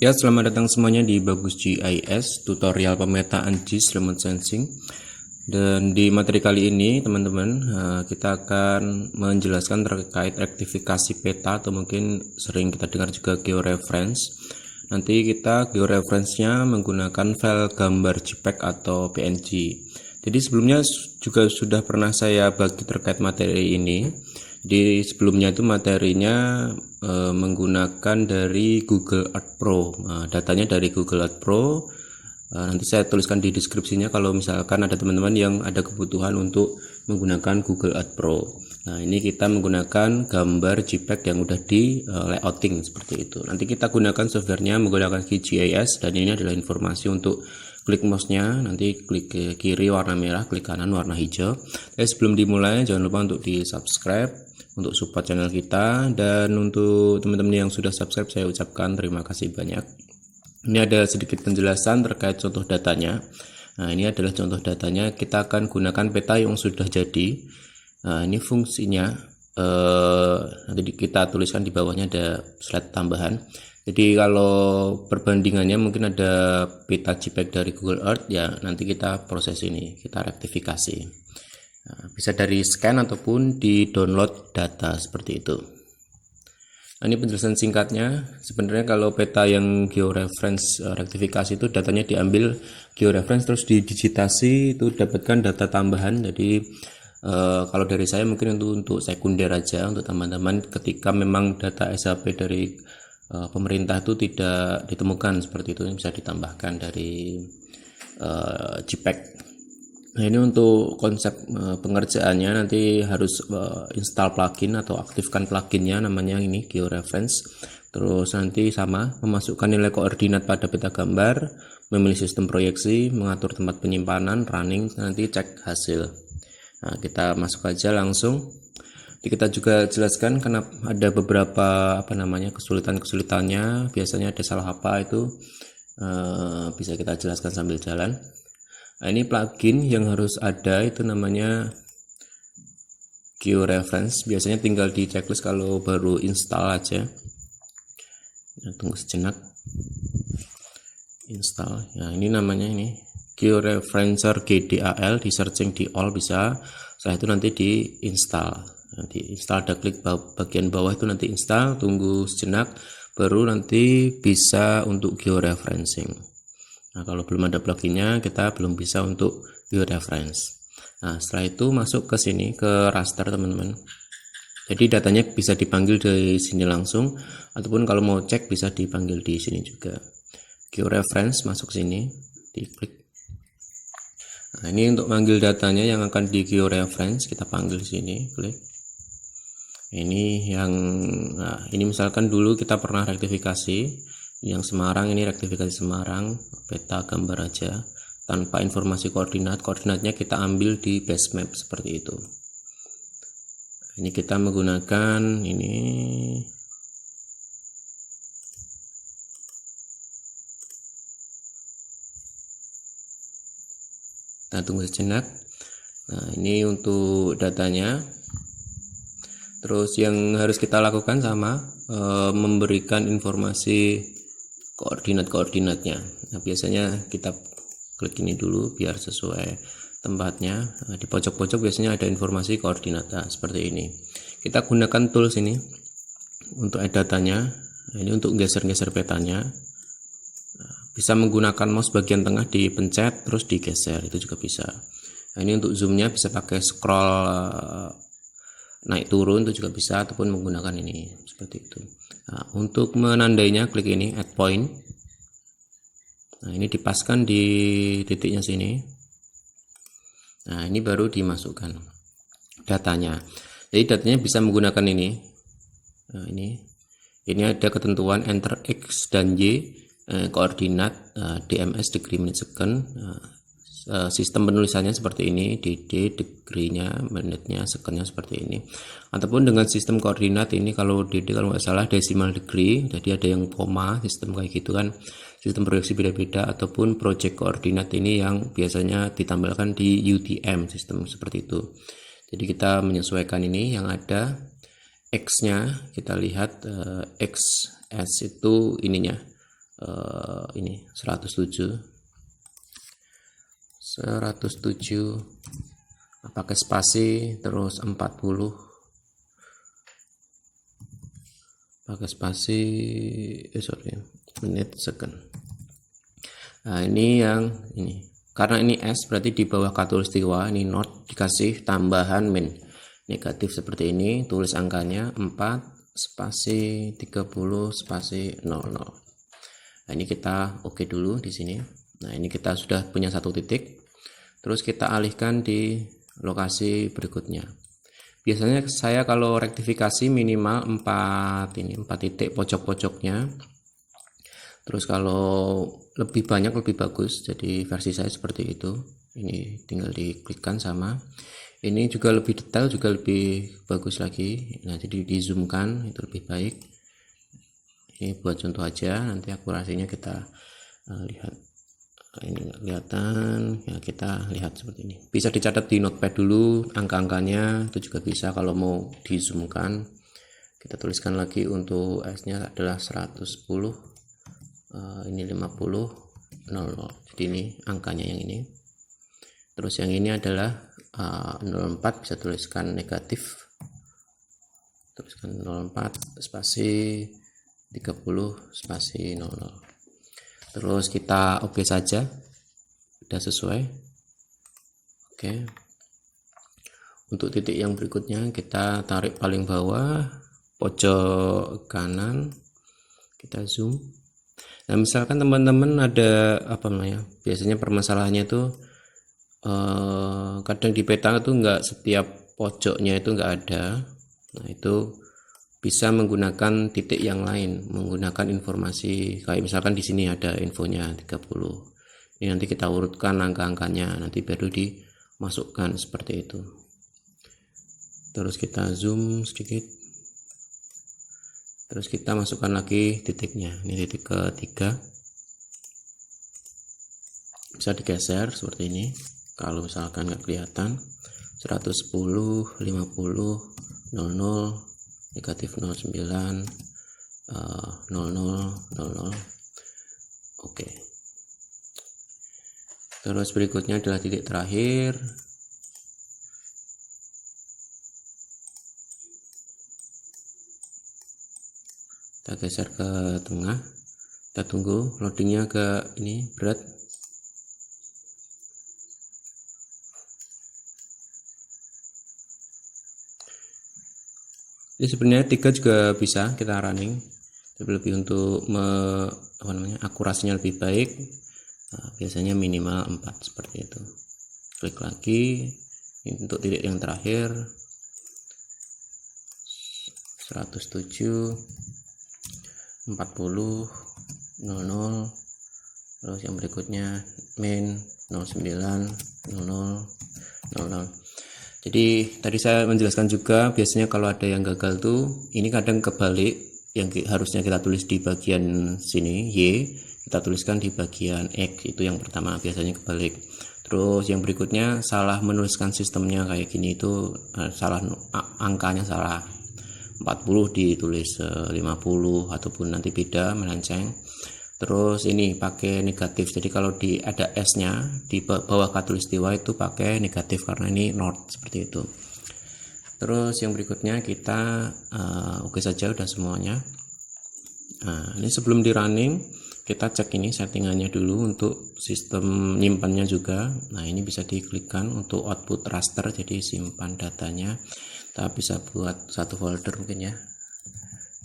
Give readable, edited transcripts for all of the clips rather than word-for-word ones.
Ya, selamat datang semuanya di Bagus GIS, tutorial pemetaan GIS Remote Sensing. Dan di materi kali ini, teman-teman, kita akan menjelaskan terkait rektifikasi peta atau mungkin sering kita dengar juga georeference. Nanti kita georeference-nya menggunakan file gambar JPEG atau PNG. Jadi sebelumnya juga sudah pernah saya bagi terkait materi ini. Di sebelumnya itu materinya menggunakan dari Google Earth Pro. Datanya dari Google Earth Pro. Nanti saya tuliskan di deskripsinya kalau misalkan ada teman-teman yang ada kebutuhan untuk menggunakan Google Earth Pro. Nah, ini kita menggunakan gambar JPEG yang udah di layouting seperti itu. Nanti kita gunakan softwarenya menggunakan QGIS, dan ini adalah informasi untuk klik mouse-nya, nanti klik ke kiri warna merah, klik kanan warna hijau. Tapi sebelum dimulai jangan lupa untuk di subscribe untuk support channel kita, dan untuk teman-teman yang sudah subscribe saya ucapkan terima kasih banyak. Ini ada sedikit penjelasan terkait contoh datanya. Nah, ini adalah contoh datanya. Kita akan gunakan peta yang sudah jadi. Nah, ini fungsinya nanti kita tuliskan di bawahnya ada slide tambahan. Jadi kalau perbandingannya mungkin ada peta JPEG dari Google Earth, ya nanti kita proses ini, kita rektifikasi. Nah, bisa dari scan ataupun di download data seperti itu. Nah, ini penjelasan singkatnya. Sebenarnya kalau peta yang georeference rektifikasi itu datanya diambil georeference terus didigitasi, itu dapatkan data tambahan. Jadi kalau dari saya mungkin untuk sekunder aja, untuk teman-teman ketika memang data SHP dari pemerintah itu tidak ditemukan seperti itu, bisa ditambahkan dari JPEG. Nah, ini untuk konsep pengerjaannya nanti harus install plugin atau aktifkan pluginnya, namanya ini georeference. Terus nanti sama memasukkan nilai koordinat pada peta gambar, memilih sistem proyeksi, mengatur tempat penyimpanan, running, nanti cek hasil. Nah, kita masuk aja langsung. Jadi kita juga jelaskan kenapa ada beberapa kesulitannya, biasanya ada salah apa itu bisa kita jelaskan sambil jalan. Nah, ini plugin yang harus ada itu namanya georeference. Biasanya tinggal di checklist kalau baru install aja. Nah, tunggu sejenak. Install. Nah, ini namanya ini georeferencer GDAL, di searching di all bisa. Setelah itu nanti di install. Nanti install, ada klik bagian bawah itu nanti install, tunggu sejenak baru nanti bisa untuk georeferencing. Nah, kalau belum ada pluginnya kita belum bisa untuk georeference. Nah, setelah itu masuk ke sini ke raster, teman-teman. Jadi datanya bisa dipanggil dari sini langsung, ataupun kalau mau cek bisa dipanggil di sini juga. Georeference, masuk sini, diklik. Nah, ini untuk manggil datanya yang akan di georeference, kita panggil sini, klik. Ini yang, nah ini misalkan dulu kita pernah rektifikasi yang Semarang, ini rektifikasi Semarang, peta gambar aja tanpa informasi koordinatnya kita ambil di base map seperti itu. Ini kita menggunakan ini, kita tunggu sejenak. Nah, ini untuk datanya. Terus yang harus kita lakukan sama memberikan informasi koordinatnya. Nah, biasanya kita klik ini dulu biar sesuai tempatnya. Nah, di pojok-pojok biasanya ada informasi koordinat, seperti ini. Kita gunakan tools ini untuk add datanya. Nah, ini untuk geser-geser petanya. Nah, bisa menggunakan mouse bagian tengah dipencet terus digeser, itu juga bisa. Nah, ini untuk zoomnya bisa pakai scroll naik turun, itu juga bisa, ataupun menggunakan ini seperti itu. Nah, untuk menandainya klik ini add point. Nah, ini dipaskan di titiknya sini. Nah, ini baru dimasukkan datanya. Jadi datanya bisa menggunakan ini. Nah, ini ada ketentuan enter X dan Y, koordinat, DMS degree menit second. Sistem penulisannya seperti ini, DD degree-nya, menitnya, second-nya seperti ini. Ataupun dengan sistem koordinat ini, kalau DD kalau nggak salah decimal degree, jadi ada yang koma, sistem kayak gitu kan. Sistem proyeksi beda-beda, ataupun project koordinat ini yang biasanya ditambahkan di UTM, sistem seperti itu. Jadi kita menyesuaikan ini yang ada. X-nya kita lihat, XS itu ininya ini 107 pakai spasi, terus 40 pakai spasi, menit second. Nah ini yang ini, karena ini S berarti di bawah khatulistiwa ini not dikasih tambahan min negatif seperti ini, tulis angkanya 4 spasi 30 spasi 00. Nah ini kita oke dulu di sini. Nah ini kita sudah punya satu titik, terus kita alihkan di lokasi berikutnya. Biasanya saya kalau rektifikasi minimal 4 titik pojok-pojoknya. Terus kalau lebih banyak lebih bagus, jadi versi saya seperti itu. Ini tinggal diklikkan sama. Ini juga lebih detail, juga lebih bagus lagi. Nah jadi di zoomkan itu lebih baik. Ini buat contoh aja, nanti akurasinya kita lihat. Ini nggak kelihatan ya, kita lihat seperti ini. Bisa dicatat di notepad dulu angka-angkanya, itu juga bisa. Kalau mau di zoomkan, kita tuliskan lagi untuk S nya adalah 110, ini 50 00. Jadi ini angkanya yang ini. Terus yang ini adalah 04, bisa tuliskan negatif, tuliskan 04 spasi 30 spasi 00. Terus kita oke saja, udah sesuai. Oke. Untuk titik yang berikutnya kita tarik paling bawah pojok kanan, kita zoom. Nah misalkan teman-teman ada apa namanya, biasanya permasalahannya itu kadang di peta itu enggak setiap pojoknya itu enggak ada. Nah itu bisa menggunakan titik yang lain, menggunakan informasi kayak misalkan di sini ada infonya 30. Ini nanti kita urutkan angka-angkanya, nanti baru dimasukkan seperti itu. Terus kita zoom sedikit. Terus kita masukkan lagi titiknya. Ini titik ketiga. Bisa digeser seperti ini. Kalau misalkan nggak kelihatan, 110, 50, 00, negatif 09, 00, 00. Oke. Terus berikutnya adalah titik terakhir. Kita geser ke tengah, kita tunggu loadingnya ke ini berat. Ini sebenarnya 3 juga bisa kita running, tapi lebih untuk akurasinya lebih baik. Nah, biasanya minimal 4 seperti itu. Klik lagi. Ini untuk titik yang terakhir 107, 40, 00. Terus yang berikutnya min 09, 00, 00. Jadi tadi saya menjelaskan juga, biasanya kalau ada yang gagal tuh ini kadang kebalik, yang harusnya kita tulis di bagian sini Y, kita tuliskan di bagian X. Itu yang pertama, biasanya kebalik. Terus yang berikutnya salah menuliskan sistemnya kayak gini, itu salah, angkanya salah, 40 ditulis 50 ataupun nanti beda melenceng. Terus ini pakai negatif, jadi kalau ada S nya di bawah khatulistiwa itu pakai negatif karena ini north seperti itu. Terus yang berikutnya kita oke saja, udah semuanya. Nah ini sebelum di running kita cek ini settingannya dulu untuk sistem nyimpannya juga. Nah ini bisa diklikkan untuk output raster, jadi simpan datanya. Kita bisa buat satu folder mungkin ya,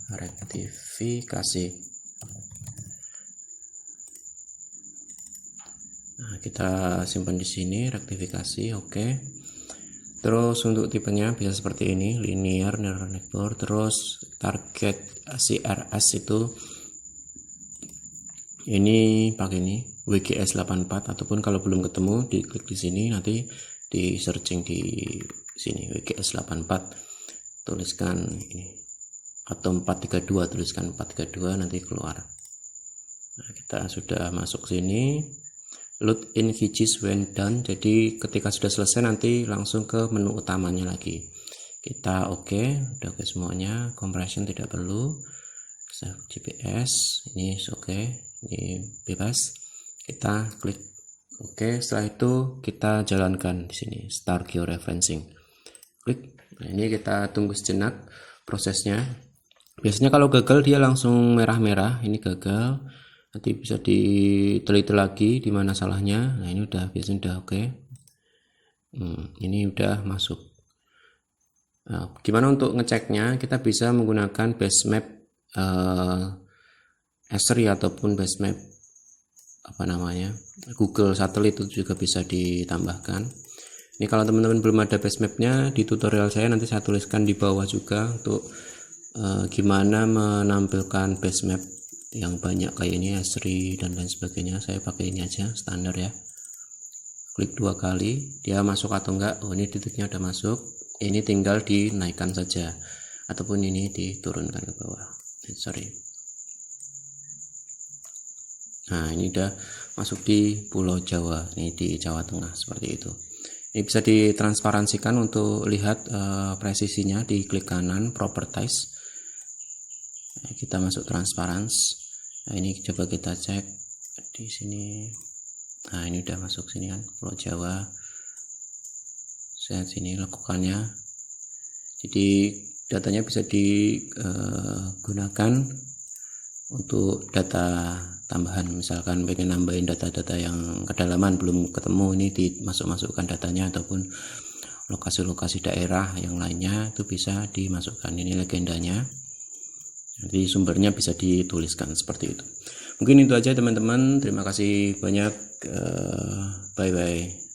rektifikasi. Nah, kita simpan di sini rektifikasi, oke. Terus untuk tipenya bisa seperti ini, linear neural network. Terus target CRS itu ini pakai ini WGS 84, ataupun kalau belum ketemu diklik di sini, nanti di searching di sini WGS 84, tuliskan ini atau 432, tuliskan 432 nanti keluar. Nah, kita sudah masuk sini. Load in fidgets when done, jadi ketika sudah selesai nanti langsung ke menu utamanya lagi. Kita oke, udah oke semuanya. Compression tidak perlu. save GPS, ini oke, ini bebas, kita klik oke. Setelah itu kita jalankan di sini start georeferencing, klik. Nah, ini kita tunggu sejenak prosesnya. Biasanya kalau gagal dia langsung merah-merah, ini gagal, nanti bisa diteliti lagi di mana salahnya. Nah, ini udah biasanya udah oke. Ini udah masuk. Nah, gimana untuk ngeceknya? Kita bisa menggunakan basemap Esri ataupun basemap Google Satelit, itu juga bisa ditambahkan. Ini kalau teman-teman belum ada basemapnya, di tutorial saya nanti saya tuliskan di bawah juga untuk gimana menampilkan basemap yang banyak kayak ini, Esri dan lain sebagainya. Saya pakai ini aja standar ya. Klik 2 kali, dia masuk atau enggak. Oh, ini titiknya udah masuk. Ini tinggal dinaikkan saja ataupun ini diturunkan ke bawah. Nah, ini udah masuk di Pulau Jawa, ini di Jawa Tengah seperti itu. Ini bisa ditransparansikan untuk lihat presisinya. Di klik kanan properties, nah, kita masuk transparansi. Nah, ini coba kita cek di sini. Nah, ini udah masuk sini kan, Pulau Jawa. Saya sini lekukannya, jadi datanya bisa digunakan untuk data tambahan. Misalkan pengen nambahin data-data yang kedalaman belum ketemu, ini dimasukkan datanya, ataupun lokasi-lokasi daerah yang lainnya itu bisa dimasukkan. Ini legendanya, nanti sumbernya bisa dituliskan seperti itu. Mungkin itu aja teman-teman, terima kasih banyak, bye bye.